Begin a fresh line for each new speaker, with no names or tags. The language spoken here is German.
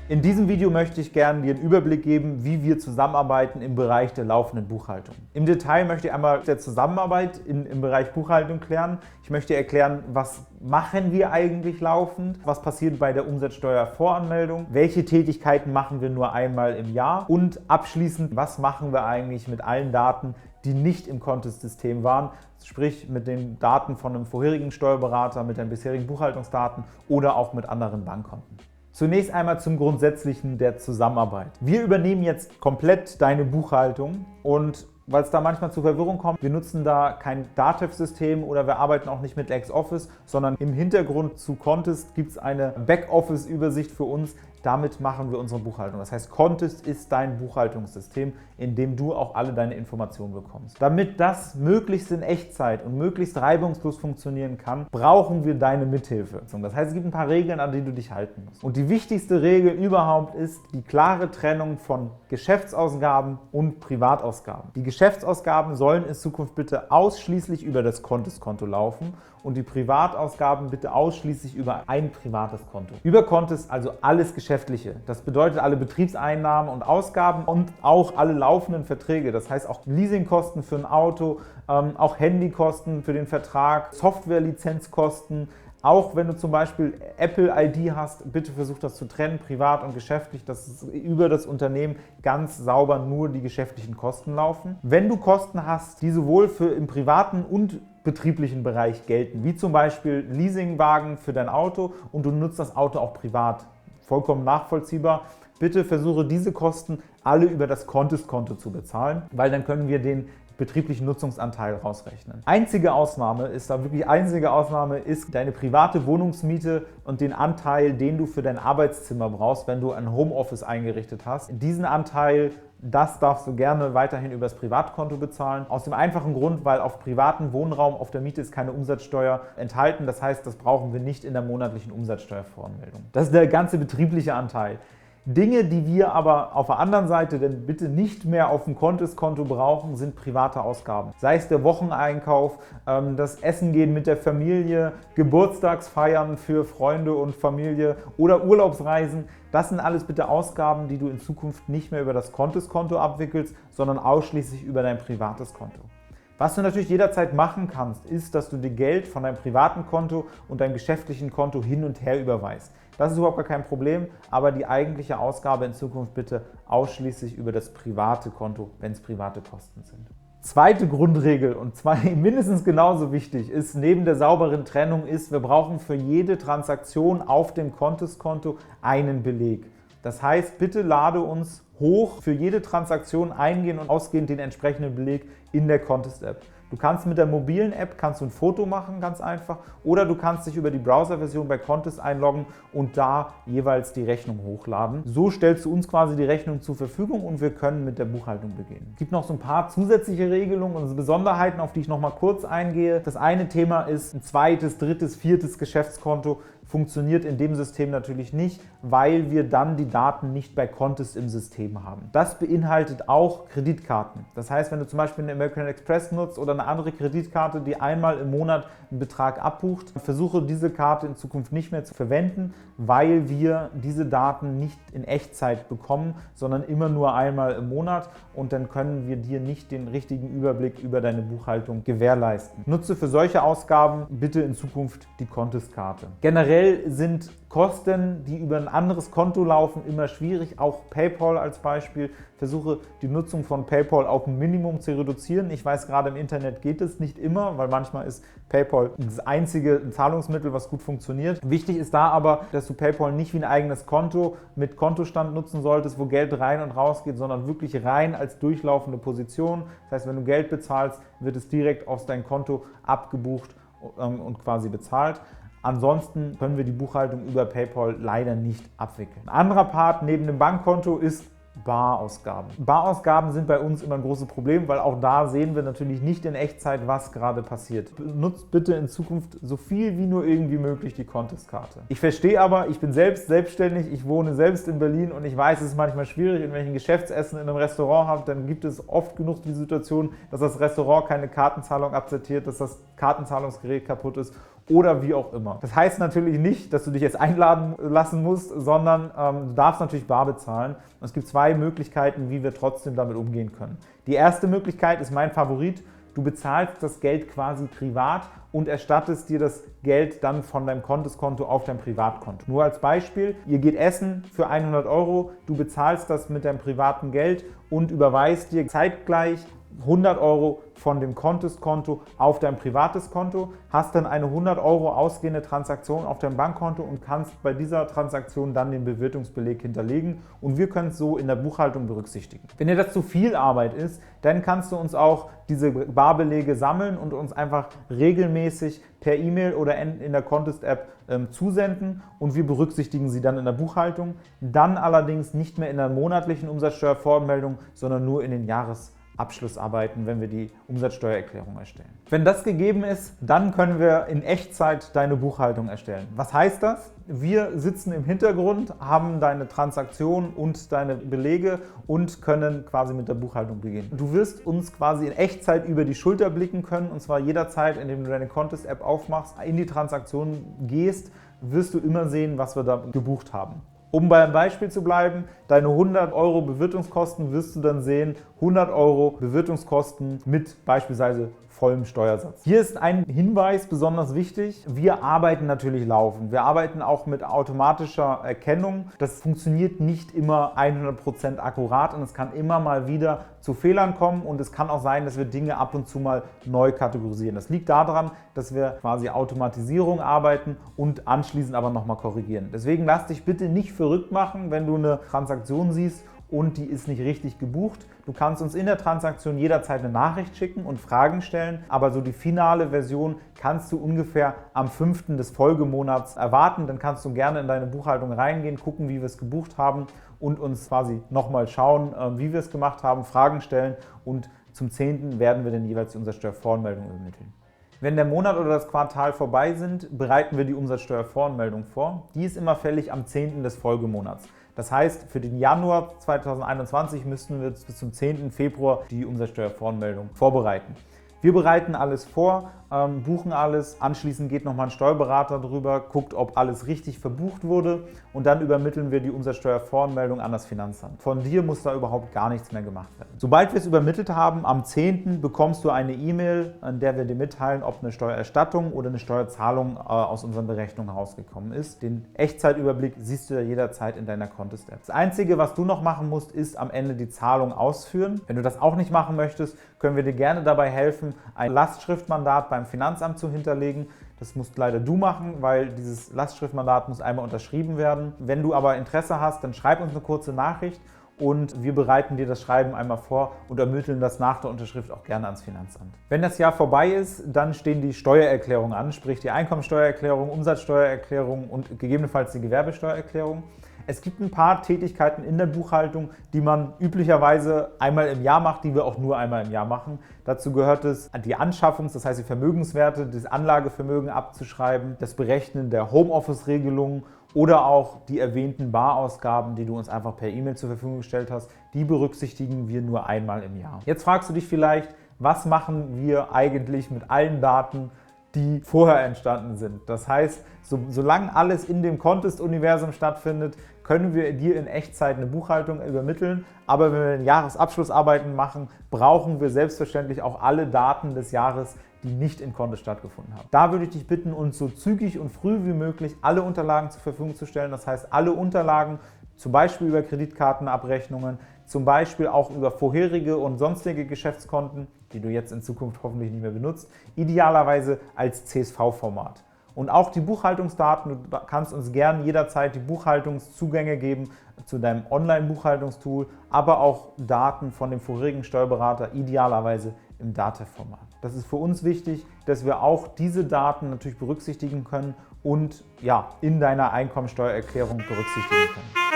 In diesem Video möchte ich gerne dir einen Überblick geben, wie wir zusammenarbeiten im Bereich der laufenden Buchhaltung. Im Detail möchte ich einmal der Zusammenarbeit im Bereich Buchhaltung klären. Ich möchte erklären, was machen wir eigentlich laufend, was passiert bei der Umsatzsteuervoranmeldung, welche Tätigkeiten machen wir nur einmal im Jahr und abschließend, was machen wir eigentlich mit allen Daten, die nicht im Kontist-System waren, sprich mit den Daten von einem vorherigen Steuerberater, mit den bisherigen Buchhaltungsdaten oder auch mit anderen Bankkonten. Zunächst einmal zum Grundsätzlichen der Zusammenarbeit. Wir übernehmen jetzt komplett deine Buchhaltung und weil es da manchmal zu Verwirrung kommt, wir nutzen da kein Datev-System oder wir arbeiten auch nicht mit LexOffice, sondern im Hintergrund zu Kontist gibt es eine Backoffice-Übersicht für uns. Damit machen wir unsere Buchhaltung. Das heißt, Kontist ist dein Buchhaltungssystem, in dem du auch alle deine Informationen bekommst. Damit das möglichst in Echtzeit und möglichst reibungslos funktionieren kann, brauchen wir deine Mithilfe. Das heißt, es gibt ein paar Regeln, an die du dich halten musst. Und die wichtigste Regel überhaupt ist die klare Trennung von Geschäftsausgaben und Privatausgaben. Die Geschäftsausgaben sollen in Zukunft bitte ausschließlich über das Kontist-Konto laufen und die Privatausgaben bitte ausschließlich über ein privates Konto. Über Kontist also alles Geschäftliche. Das bedeutet alle Betriebseinnahmen und Ausgaben und auch alle laufenden Verträge. Das heißt auch Leasingkosten für ein Auto, auch Handykosten für den Vertrag, Softwarelizenzkosten. Auch wenn du zum Beispiel Apple ID hast, bitte versuch das zu trennen, privat und geschäftlich, dass über das Unternehmen ganz sauber nur die geschäftlichen Kosten laufen. Wenn du Kosten hast, die sowohl für im privaten und betrieblichen Bereich gelten, wie zum Beispiel Leasingwagen für dein Auto und du nutzt das Auto auch privat, vollkommen nachvollziehbar, bitte versuche diese Kosten alle über das Kontist-Konto zu bezahlen, weil dann können wir den betrieblichen Nutzungsanteil rausrechnen. Einzige Ausnahme ist deine private Wohnungsmiete und den Anteil, den du für dein Arbeitszimmer brauchst, wenn du ein Homeoffice eingerichtet hast. Diesen Anteil, das darfst du gerne weiterhin über das Privatkonto bezahlen. Aus dem einfachen Grund, weil auf privaten Wohnraum auf der Miete ist keine Umsatzsteuer enthalten. Das heißt, das brauchen wir nicht in der monatlichen Umsatzsteuervoranmeldung. Das ist der ganze betriebliche Anteil. Dinge, die wir aber auf der anderen Seite denn bitte nicht mehr auf dem Kontist-Konto brauchen, sind private Ausgaben. Sei es der Wocheneinkauf, das Essen gehen mit der Familie, Geburtstagsfeiern für Freunde und Familie oder Urlaubsreisen. Das sind alles bitte Ausgaben, die du in Zukunft nicht mehr über das Kontist-Konto abwickelst, sondern ausschließlich über dein privates Konto. Was du natürlich jederzeit machen kannst, ist, dass du dir Geld von deinem privaten Konto und deinem geschäftlichen Konto hin und her überweist. Das ist überhaupt gar kein Problem, aber die eigentliche Ausgabe in Zukunft bitte ausschließlich über das private Konto, wenn es private Kosten sind. Zweite Grundregel und mindestens genauso wichtig ist, neben der sauberen Trennung ist, wir brauchen für jede Transaktion auf dem Kontist-Konto einen Beleg. Das heißt, bitte lade uns hoch für jede Transaktion eingehend und ausgehend den entsprechenden Beleg in der Kontist-App. Du kannst mit der mobilen App ein Foto machen, ganz einfach, oder du kannst dich über die Browser-Version bei Kontist einloggen und da jeweils die Rechnung hochladen. So stellst du uns quasi die Rechnung zur Verfügung und wir können mit der Buchhaltung beginnen. Es gibt noch so ein paar zusätzliche Regelungen und Besonderheiten, auf die ich noch mal kurz eingehe. Das eine Thema ist, ein zweites, drittes, viertes Geschäftskonto funktioniert in dem System natürlich nicht, weil wir dann die Daten nicht bei Kontist im System haben. Das beinhaltet auch Kreditkarten. Das heißt, wenn du zum Beispiel eine American Express nutzt oder eine andere Kreditkarte, die einmal im Monat einen Betrag abbucht, versuche diese Karte in Zukunft nicht mehr zu verwenden, weil wir diese Daten nicht in Echtzeit bekommen, sondern immer nur einmal im Monat und dann können wir dir nicht den richtigen Überblick über deine Buchhaltung gewährleisten. Nutze für solche Ausgaben bitte in Zukunft die Kontist-Karte. Generell sind Kosten, die über ein anderes Konto laufen, immer schwierig. Auch PayPal als Beispiel. Versuche die Nutzung von PayPal auf ein Minimum zu reduzieren. Ich weiß, gerade im Internet geht es nicht immer, weil manchmal ist PayPal das einzige Zahlungsmittel, was gut funktioniert. Wichtig ist da aber, dass du PayPal nicht wie ein eigenes Konto mit Kontostand nutzen solltest, wo Geld rein und raus geht, sondern wirklich rein als durchlaufende Position. Das heißt, wenn du Geld bezahlst, wird es direkt auf dein Konto abgebucht und quasi bezahlt. Ansonsten können wir die Buchhaltung über PayPal leider nicht abwickeln. Ein anderer Part neben dem Bankkonto ist Barausgaben. Barausgaben sind bei uns immer ein großes Problem, weil auch da sehen wir natürlich nicht in Echtzeit, was gerade passiert. Nutzt bitte in Zukunft so viel wie nur irgendwie möglich die Kontist-Karte. Ich verstehe aber, ich bin selbst selbstständig, ich wohne selbst in Berlin und ich weiß, es ist manchmal schwierig, und wenn ich ein Geschäftsessen in einem Restaurant habe, dann gibt es oft genug die Situation, dass das Restaurant keine Kartenzahlung akzeptiert, dass das Kartenzahlungsgerät kaputt ist oder wie auch immer. Das heißt natürlich nicht, dass du dich jetzt einladen lassen musst, sondern du darfst natürlich bar bezahlen. Und es gibt zwei Möglichkeiten, wie wir trotzdem damit umgehen können. Die erste Möglichkeit ist mein Favorit. Du bezahlst das Geld quasi privat und erstattest dir das Geld dann von deinem Kontoskonto auf dein Privatkonto. Nur als Beispiel, ihr geht essen für 100 €, du bezahlst das mit deinem privaten Geld und überweist dir zeitgleich 100 € von dem Kontoskonto auf dein privates Konto, hast dann eine 100 € ausgehende Transaktion auf deinem Bankkonto und kannst bei dieser Transaktion dann den Bewirtungsbeleg hinterlegen und wir können es so in der Buchhaltung berücksichtigen. Wenn dir das zu viel Arbeit ist, dann kannst du uns auch diese Barbelege sammeln und uns einfach regelmäßig per E-Mail oder in der Contest-App zusenden und wir berücksichtigen sie dann in der Buchhaltung. Dann allerdings nicht mehr in der monatlichen Umsatzsteuervoranmeldung, sondern nur in den Jahresabschlussarbeiten, wenn wir die Umsatzsteuererklärung erstellen. Wenn das gegeben ist, dann können wir in Echtzeit deine Buchhaltung erstellen. Was heißt das? Wir sitzen im Hintergrund, haben deine Transaktionen und deine Belege und können quasi mit der Buchhaltung beginnen. Du wirst uns quasi in Echtzeit über die Schulter blicken können und zwar jederzeit, indem du deine Contest-App aufmachst, in die Transaktionen gehst, wirst du immer sehen, was wir da gebucht haben. Um beim Beispiel zu bleiben, deine 100 € Bewirtungskosten wirst du dann sehen, 100 € Bewirtungskosten mit beispielsweise vollem Steuersatz. Hier ist ein Hinweis besonders wichtig. Wir arbeiten natürlich laufend. Wir arbeiten auch mit automatischer Erkennung. Das funktioniert nicht immer 100% akkurat und es kann immer mal wieder zu Fehlern kommen und es kann auch sein, dass wir Dinge ab und zu mal neu kategorisieren. Das liegt daran, dass wir quasi Automatisierung arbeiten und anschließend aber nochmal korrigieren. Deswegen lass dich bitte nicht verrückt machen, wenn du eine Transaktion siehst und die ist nicht richtig gebucht. Du kannst uns in der Transaktion jederzeit eine Nachricht schicken und Fragen stellen, aber so die finale Version kannst du ungefähr am 5. des Folgemonats erwarten. Dann kannst du gerne in deine Buchhaltung reingehen, gucken, wie wir es gebucht haben und uns quasi nochmal schauen, wie wir es gemacht haben, Fragen stellen und zum 10. werden wir dann jeweils die Umsatzsteuervoranmeldung übermitteln. Wenn der Monat oder das Quartal vorbei sind, bereiten wir die Umsatzsteuervoranmeldung vor. Die ist immer fällig am 10. des Folgemonats. Das heißt, für den Januar 2021 müssten wir bis zum 10. Februar die Umsatzsteuervoranmeldung vorbereiten. Wir bereiten alles vor, buchen alles, anschließend geht nochmal ein Steuerberater drüber, guckt, ob alles richtig verbucht wurde und dann übermitteln wir die Umsatzsteuervoranmeldung an das Finanzamt. Von dir muss da überhaupt gar nichts mehr gemacht werden. Sobald wir es übermittelt haben, am 10. bekommst du eine E-Mail, an der wir dir mitteilen, ob eine Steuererstattung oder eine Steuerzahlung aus unseren Berechnungen herausgekommen ist. Den Echtzeitüberblick siehst du ja jederzeit in deiner Contest-App. Das Einzige, was du noch machen musst, ist am Ende die Zahlung ausführen. Wenn du das auch nicht machen möchtest, können wir dir gerne dabei helfen, ein Lastschriftmandat beim Finanzamt zu hinterlegen. Das musst leider du machen, weil dieses Lastschriftmandat muss einmal unterschrieben werden. Wenn du aber Interesse hast, dann schreib uns eine kurze Nachricht und wir bereiten dir das Schreiben einmal vor und ermitteln das nach der Unterschrift auch gerne ans Finanzamt. Wenn das Jahr vorbei ist, dann stehen die Steuererklärungen an, sprich die Einkommensteuererklärung, Umsatzsteuererklärung und gegebenenfalls die Gewerbesteuererklärung. Es gibt ein paar Tätigkeiten in der Buchhaltung, die man üblicherweise einmal im Jahr macht, die wir auch nur einmal im Jahr machen. Dazu gehört es, die Anschaffungs-, das heißt die Vermögenswerte, das Anlagevermögen abzuschreiben, das Berechnen der Homeoffice-Regelungen oder auch die erwähnten Barausgaben, die du uns einfach per E-Mail zur Verfügung gestellt hast, die berücksichtigen wir nur einmal im Jahr. Jetzt fragst du dich vielleicht, was machen wir eigentlich mit allen Daten, die vorher entstanden sind? Das heißt, solange alles in dem Contest-Universum stattfindet, können wir dir in Echtzeit eine Buchhaltung übermitteln. Aber wenn wir Jahresabschlussarbeiten machen, brauchen wir selbstverständlich auch alle Daten des Jahres, die nicht in Contest stattgefunden haben. Da würde ich dich bitten, uns so zügig und früh wie möglich alle Unterlagen zur Verfügung zu stellen. Das heißt, alle Unterlagen, zum Beispiel über Kreditkartenabrechnungen, zum Beispiel auch über vorherige und sonstige Geschäftskonten, die du jetzt in Zukunft hoffentlich nicht mehr benutzt, idealerweise als CSV-Format. Und auch die Buchhaltungsdaten, du kannst uns gerne jederzeit die Buchhaltungszugänge geben zu deinem Online-Buchhaltungstool, aber auch Daten von dem vorherigen Steuerberater, idealerweise im DATEV-Format. Das ist für uns wichtig, dass wir auch diese Daten natürlich berücksichtigen können und ja, in deiner Einkommensteuererklärung berücksichtigen können.